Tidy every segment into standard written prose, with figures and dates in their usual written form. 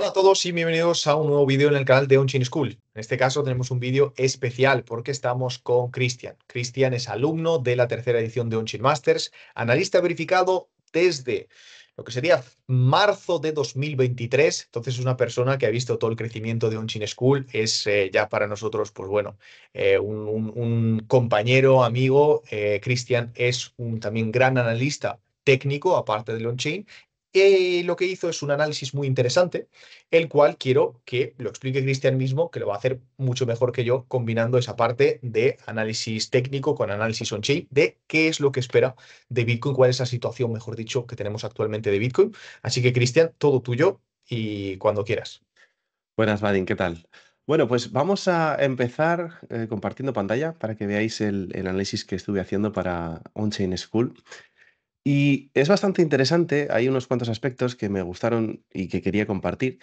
Hola a todos y bienvenidos a un nuevo vídeo en el canal de OnChain School. En este caso tenemos un vídeo especial porque estamos con Cristian. Cristian es alumno de la tercera edición de OnChain Masters, analista verificado desde lo que sería marzo de 2023. Entonces es una persona que ha visto todo el crecimiento de OnChain School. Es ya para nosotros, pues bueno, un compañero, amigo. Cristian es un también gran analista técnico, aparte del on-chain. Lo que hizo es un análisis muy interesante, el cual quiero que lo explique Cristian mismo, que lo va a hacer mucho mejor que yo, combinando esa parte de análisis técnico con análisis on-chain, de qué es lo que espera de Bitcoin, cuál es la situación, mejor dicho, que tenemos actualmente de Bitcoin. Así que, Cristian, todo tuyo y cuando quieras. Buenas, Vadim, ¿qué tal? Bueno, pues vamos a empezar compartiendo pantalla para que veáis el análisis que estuve haciendo para OnChain School. Y es bastante interesante, hay unos cuantos aspectos que me gustaron y que quería compartir.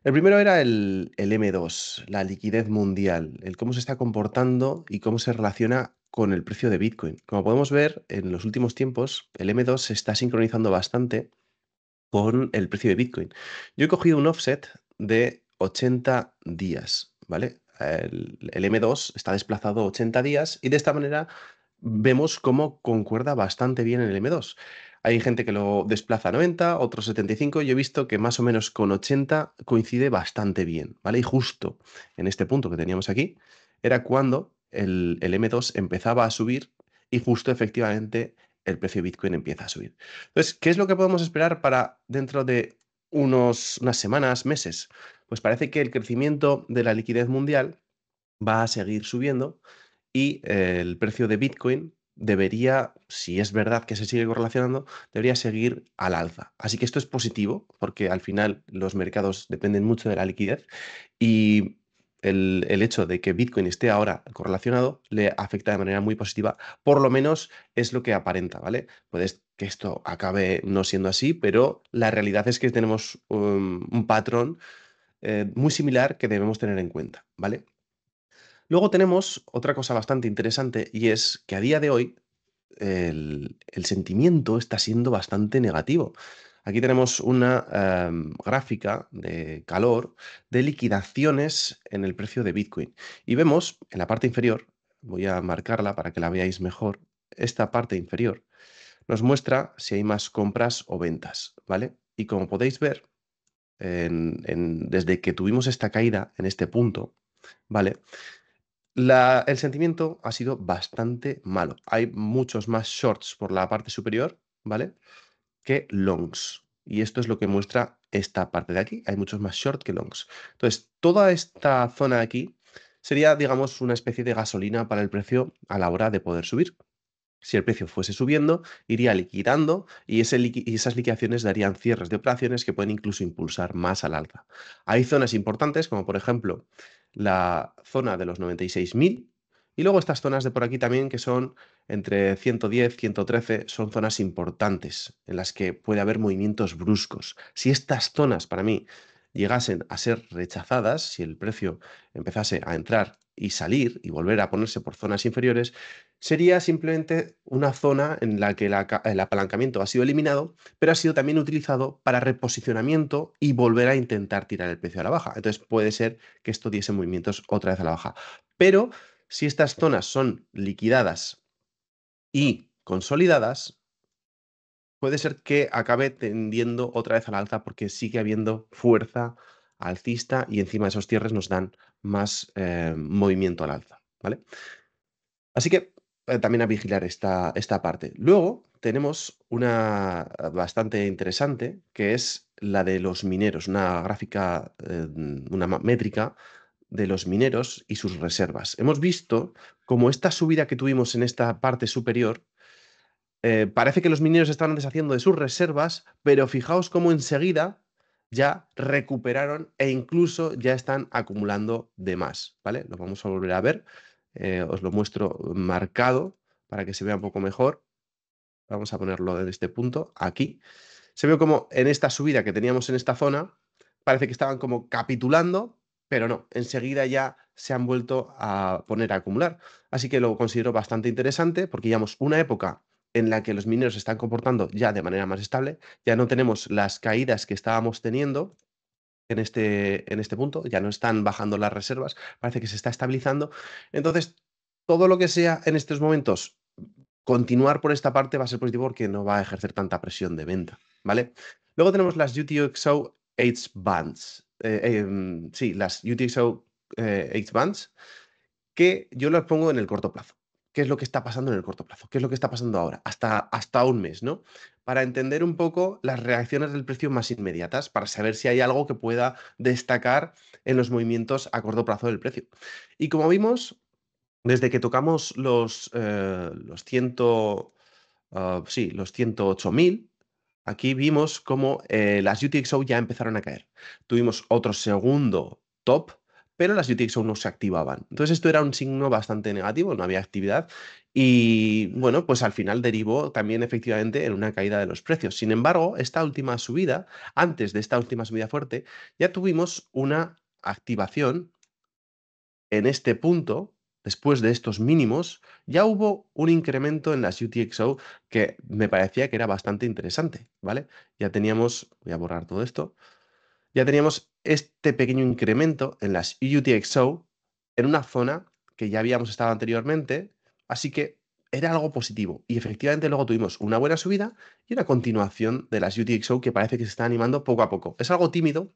El primero era el M2, la liquidez mundial, el cómo se está comportando y cómo se relaciona con el precio de Bitcoin. Como podemos ver, en los últimos tiempos, el M2 se está sincronizando bastante con el precio de Bitcoin. Yo he cogido un offset de 80 días, ¿vale? El M2 está desplazado 80 días y de esta manera vemos cómo concuerda bastante bien en el M2. Hay gente que lo desplaza a 90, otros 75. Yo he visto que más o menos con 80 coincide bastante bien, ¿vale? Y justo en este punto que teníamos aquí era cuando el M2 empezaba a subir y justo efectivamente el precio de Bitcoin empieza a subir. Entonces, ¿qué es lo que podemos esperar para dentro de unas semanas, meses? Pues parece que el crecimiento de la liquidez mundial va a seguir subiendo y el precio de Bitcoin debería, si es verdad que se sigue correlacionando, debería seguir al alza. Así que esto es positivo porque al final los mercados dependen mucho de la liquidez y el hecho de que Bitcoin esté ahora correlacionado le afecta de manera muy positiva, por lo menos es lo que aparenta, ¿vale? Puede que esto acabe no siendo así, pero la realidad es que tenemos un patrón muy similar que debemos tener en cuenta, ¿vale? Luego tenemos otra cosa bastante interesante y es que a día de hoy el sentimiento está siendo bastante negativo. Aquí tenemos una gráfica de calor de liquidaciones en el precio de Bitcoin. Y vemos en la parte inferior, voy a marcarla para que la veáis mejor, esta parte inferior nos muestra si hay más compras o ventas, ¿vale? Y como podéis ver, desde que tuvimos esta caída en este punto, ¿vale? El sentimiento ha sido bastante malo. Hay muchos más shorts por la parte superior, ¿vale? Que longs. Y esto es lo que muestra esta parte de aquí. Hay muchos más short que longs. Entonces, toda esta zona de aquí sería, digamos, una especie de gasolina para el precio a la hora de poder subir. Si el precio fuese subiendo, iría liquidando y y esas liquidaciones darían cierres de operaciones que pueden incluso impulsar más al alza. Hay zonas importantes, como por ejemplo la zona de los 96.000 y luego estas zonas de por aquí también que son entre 110, 113, son zonas importantes en las que puede haber movimientos bruscos. Si estas zonas para mí llegasen a ser rechazadas, si el precio empezase a entrar y salir y volver a ponerse por zonas inferiores, sería simplemente una zona en la que el apalancamiento ha sido eliminado, pero ha sido también utilizado para reposicionamiento y volver a intentar tirar el precio a la baja. Entonces puede ser que esto diese movimientos otra vez a la baja. Pero si estas zonas son liquidadas y consolidadas, puede ser que acabe tendiendo otra vez al alza porque sigue habiendo fuerza alcista y encima esos cierres nos dan más movimiento al alza, ¿vale? Así que también a vigilar esta parte. Luego tenemos una bastante interesante, que es la de los mineros, una gráfica, una métrica de los mineros y sus reservas. Hemos visto como esta subida que tuvimos en esta parte superior, parece que los mineros estaban deshaciendo de sus reservas, pero fijaos cómo enseguida ya recuperaron e incluso ya están acumulando de más, ¿vale? Lo vamos a volver a ver. Os lo muestro marcado para que se vea un poco mejor. Vamos a ponerlo en este punto, aquí. Se ve como en esta subida que teníamos en esta zona, parece que estaban como capitulando, pero no, enseguida ya se han vuelto a poner a acumular. Así que lo considero bastante interesante porque llevamos una época en la que los mineros se están comportando ya de manera más estable, ya no tenemos las caídas que estábamos teniendo en este punto, ya no están bajando las reservas, parece que se está estabilizando. Entonces, todo lo que sea en estos momentos continuar por esta parte va a ser positivo porque no va a ejercer tanta presión de venta, ¿vale? Luego tenemos las UTXO H bands. Sí, las UTXO H bands, que yo las pongo en el corto plazo. ¿Qué es lo que está pasando en el corto plazo? ¿Qué es lo que está pasando ahora? Hasta un mes, ¿no? Para entender un poco las reacciones del precio más inmediatas, para saber si hay algo que pueda destacar en los movimientos a corto plazo del precio. Y como vimos, desde que tocamos los 100, sí, los 108.000, aquí vimos cómo las UTXO ya empezaron a caer. Tuvimos otro segundo top, pero las UTXO no se activaban. Entonces esto era un signo bastante negativo, no había actividad y bueno, pues al final derivó también efectivamente en una caída de los precios. Sin embargo, esta última subida, antes de esta última subida fuerte, ya tuvimos una activación en este punto, después de estos mínimos, ya hubo un incremento en las UTXO que me parecía que era bastante interesante, ¿vale? Ya teníamos, voy a borrar todo esto, ya teníamos este pequeño incremento en las UTXO en una zona que ya habíamos estado anteriormente, así que era algo positivo. Y efectivamente luego tuvimos una buena subida y una continuación de las UTXO que parece que se está animando poco a poco. Es algo tímido,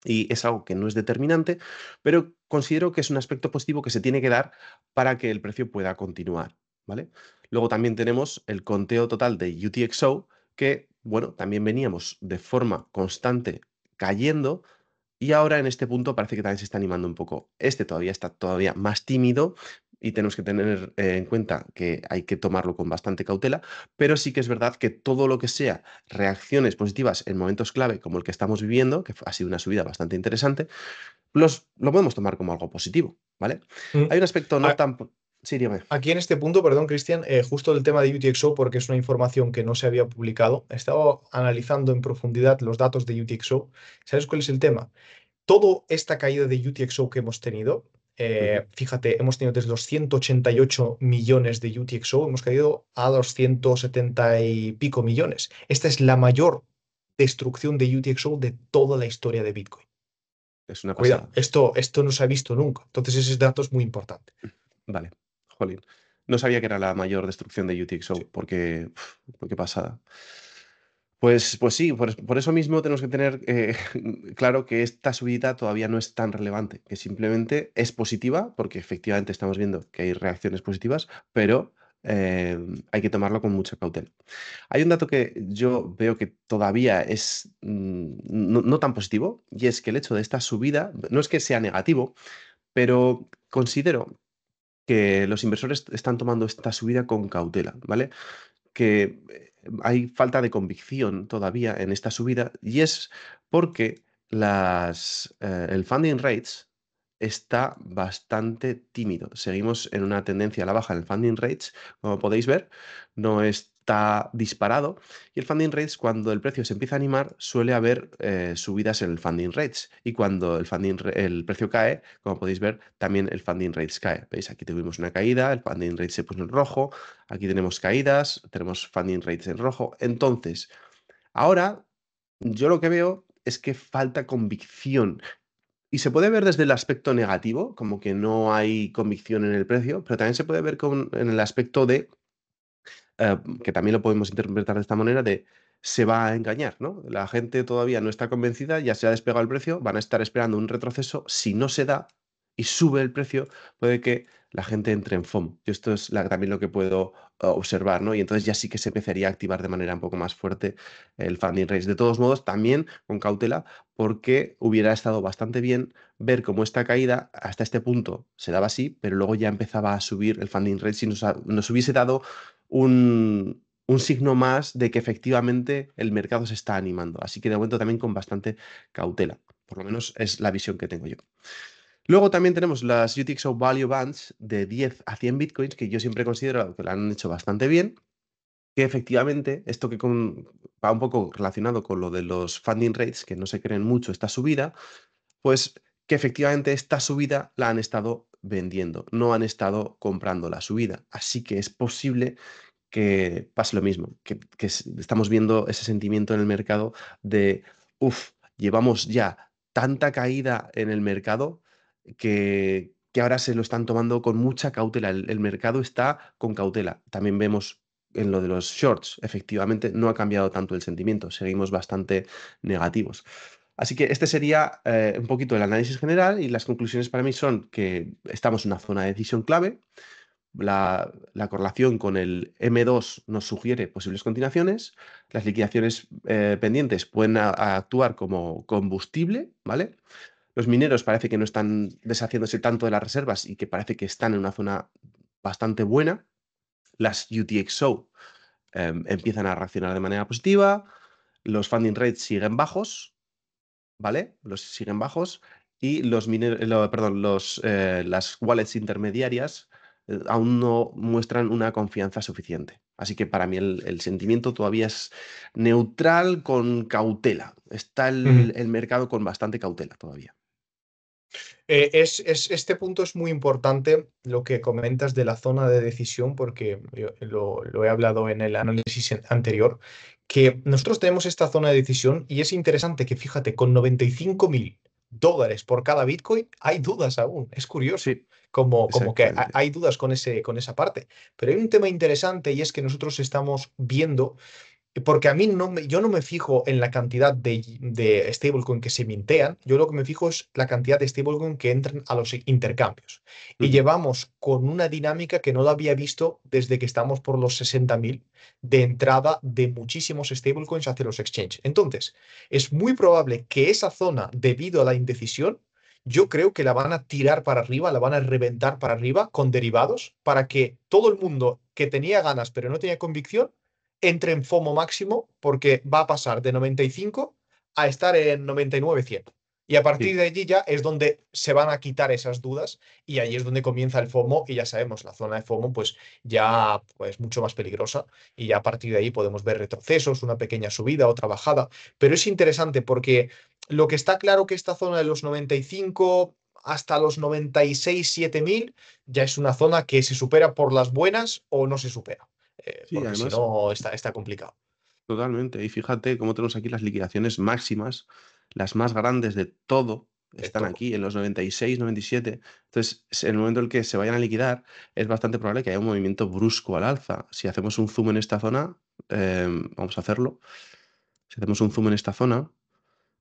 y es algo que no es determinante, pero considero que es un aspecto positivo que se tiene que dar para que el precio pueda continuar, ¿vale? Luego también tenemos el conteo total de UTXO, que, bueno, también veníamos de forma constante cayendo y ahora en este punto parece que también se está animando un poco. Este todavía está todavía más tímido y tenemos que tener en cuenta que hay que tomarlo con bastante cautela, pero sí que es verdad que todo lo que sea reacciones positivas en momentos clave como el que estamos viviendo, que ha sido una subida bastante interesante, lo podemos tomar como algo positivo, ¿vale? Mm. Hay un aspecto no A- tan... Sí, dígame. Aquí en este punto, perdón, Cristian, justo del tema de UTXO, porque es una información que no se había publicado, he estado analizando en profundidad los datos de UTXO. ¿Sabes cuál es el tema? Toda esta caída de UTXO que hemos tenido, Ujú. fíjate, hemos tenido desde los 188 millones de UTXO, hemos caído a los 170 y pico millones. Esta es la mayor destrucción de UTXO de toda la historia de Bitcoin. Es una Cuidado, pasada. esto no se ha visto nunca. Entonces ese dato es muy importante. Vale, jolín. No sabía que era la mayor destrucción de Sí. UTXO, porque, qué pasada. Pues sí, por eso mismo tenemos que tener claro que esta subida todavía no es tan relevante, que simplemente es positiva, porque efectivamente estamos viendo que hay reacciones positivas, pero hay que tomarlo con mucha cautela. Hay un dato que yo veo que todavía es no tan positivo, y es que el hecho de esta subida, no es que sea negativo, pero considero que los inversores están tomando esta subida con cautela, ¿vale? Que hay falta de convicción todavía en esta subida y es porque el funding rates está bastante tímido. Seguimos en una tendencia a la baja en el funding rates, como podéis ver, no está disparado y el funding rates cuando el precio se empieza a animar suele haber subidas en el funding rates y cuando el precio cae, como podéis ver, también el funding rates cae. ¿Veis? Aquí tuvimos una caída, el funding rate se puso en rojo. Aquí tenemos caídas, tenemos funding rates en rojo. Entonces, ahora yo lo que veo es que falta convicción. Y se puede ver desde el aspecto negativo, como que no hay convicción en el precio, pero también se puede ver en el aspecto de, que también lo podemos interpretar de esta manera, de se va a engañar, ¿no? La gente todavía no está convencida, ya se ha despegado el precio, van a estar esperando un retroceso. Si no se da y sube el precio, puede que la gente entre en FOMO. Y esto es también lo que puedo observar, ¿no? Y entonces ya sí que se empezaría a activar de manera un poco más fuerte el funding raise. De todos modos, también con cautela, porque hubiera estado bastante bien ver cómo esta caída hasta este punto se daba así, pero luego ya empezaba a subir el funding rate si nos hubiese dado un signo más de que efectivamente el mercado se está animando. Así que de momento también con bastante cautela. Por lo menos es la visión que tengo yo. Luego también tenemos las UTXO Value Bands de 10 a 100 bitcoins, que yo siempre he considerado que lo han hecho bastante bien, que efectivamente, esto va un poco relacionado con lo de los funding rates, que no se creen mucho esta subida, pues que efectivamente esta subida la han estado vendiendo, no han estado comprando la subida. Así que es posible que pase lo mismo, que estamos viendo ese sentimiento en el mercado de, uff, llevamos ya tanta caída en el mercado que ahora se lo están tomando con mucha cautela. El mercado está con cautela. También vemos en lo de los shorts, efectivamente, no ha cambiado tanto el sentimiento. Seguimos bastante negativos. Así que este sería un poquito el análisis general y las conclusiones para mí son que estamos en una zona de decisión clave. La correlación con el M2 nos sugiere posibles continuaciones. Las liquidaciones pendientes pueden actuar como combustible, ¿vale? Los mineros parece que no están deshaciéndose tanto de las reservas y que parece que están en una zona bastante buena. Las UTXO empiezan a reaccionar de manera positiva. Los funding rates siguen bajos, ¿vale? Los siguen bajos y las wallets intermediarias aún no muestran una confianza suficiente. Así que para mí el sentimiento todavía es neutral con cautela. Está Ujú. el mercado con bastante cautela todavía. Este punto es muy importante, lo que comentas de la zona de decisión, porque yo lo he hablado en el análisis anterior, que nosotros tenemos esta zona de decisión y es interesante que, fíjate, con 95.000 dólares por cada Bitcoin, hay dudas aún. Es curioso, Sí, como que exactamente. hay dudas con esa parte. Pero hay un tema interesante y es que nosotros estamos viendo. Porque a mí yo no me fijo en la cantidad de stablecoin que se mintean, yo lo que me fijo es la cantidad de stablecoin que entran a los intercambios. Y Ujú. llevamos con una dinámica que no la había visto desde que estamos por los 60.000 de entrada de muchísimos stablecoins hacia los exchanges. Entonces, es muy probable que esa zona, debido a la indecisión, yo creo que la van a tirar para arriba, la van a reventar para arriba con derivados para que todo el mundo que tenía ganas pero no tenía convicción entre en FOMO máximo porque va a pasar de 95 a estar en 99-100. Y a partir Sí, de allí ya es donde se van a quitar esas dudas y ahí es donde comienza el FOMO y ya sabemos, la zona de FOMO pues ya pues mucho más peligrosa y ya a partir de ahí podemos ver retrocesos, una pequeña subida, otra bajada, pero es interesante porque lo que está claro que esta zona de los 95 hasta los 96-7.000 ya es una zona que se supera por las buenas o no se supera sí, porque si además, no está complicado. totalmente. Y fíjate cómo tenemos aquí las liquidaciones máximas, las más grandes de todo, De están todo. aquí en los 96, 97. Entonces, en el momento en el que se vayan a liquidar, es bastante probable que haya un movimiento brusco al alza. Si hacemos un zoom en esta zona, vamos a hacerlo. Si hacemos un zoom en esta zona,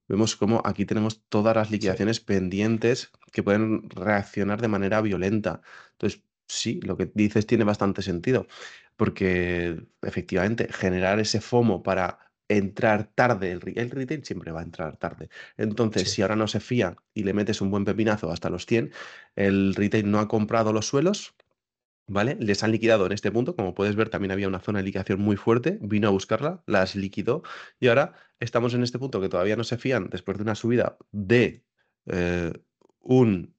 vemos cómo aquí tenemos todas las Sí, liquidaciones pendientes que pueden reaccionar de manera violenta. Entonces, sí, lo que dices tiene bastante sentido, porque efectivamente generar ese FOMO para entrar tarde, el retail siempre va a entrar tarde. Entonces, sí. si ahora no se fía y le metes un buen pepinazo hasta los 100, el retail no ha comprado los suelos, ¿vale? Les han liquidado en este punto, como puedes ver, también había una zona de liquidación muy fuerte, vino a buscarla, las liquidó y ahora estamos en este punto que todavía no se fían después de una subida de eh, un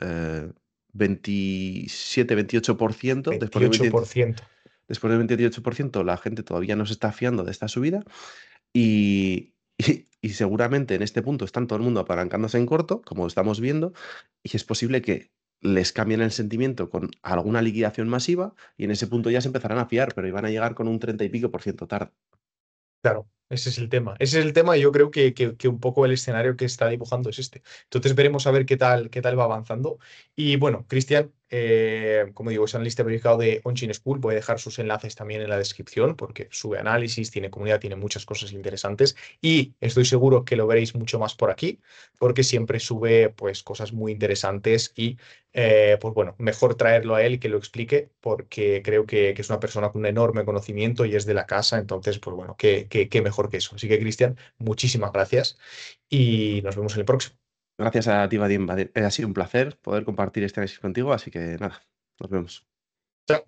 eh, 27-28%, Veintiocho por ciento. después del 28% la gente todavía no se está fiando de esta subida y, y seguramente en este punto están todo el mundo apalancándose en corto, como estamos viendo, y es posible que les cambien el sentimiento con alguna liquidación masiva y en ese punto ya se empezarán a fiar, pero iban a llegar con un 30 y pico por ciento tarde. Claro, ese es el tema. Ese es el tema y yo creo que un poco el escenario que está dibujando es este. Entonces veremos a ver qué tal va avanzando. Y bueno, Cristian, como digo, es analista verificado de On-Chain School. Voy a dejar sus enlaces también en la descripción porque sube análisis, tiene comunidad, tiene muchas cosas interesantes. Y estoy seguro que lo veréis mucho más por aquí porque siempre sube pues cosas muy interesantes y pues bueno, mejor traerlo a él y que lo explique porque creo que es una persona con un enorme conocimiento y es de la casa, entonces pues bueno, qué mejor que eso. Así que Cristian, muchísimas gracias y nos vemos en el próximo. Gracias a ti, Vadim. Ha sido un placer poder compartir este análisis contigo, así que nada, nos vemos. Chao.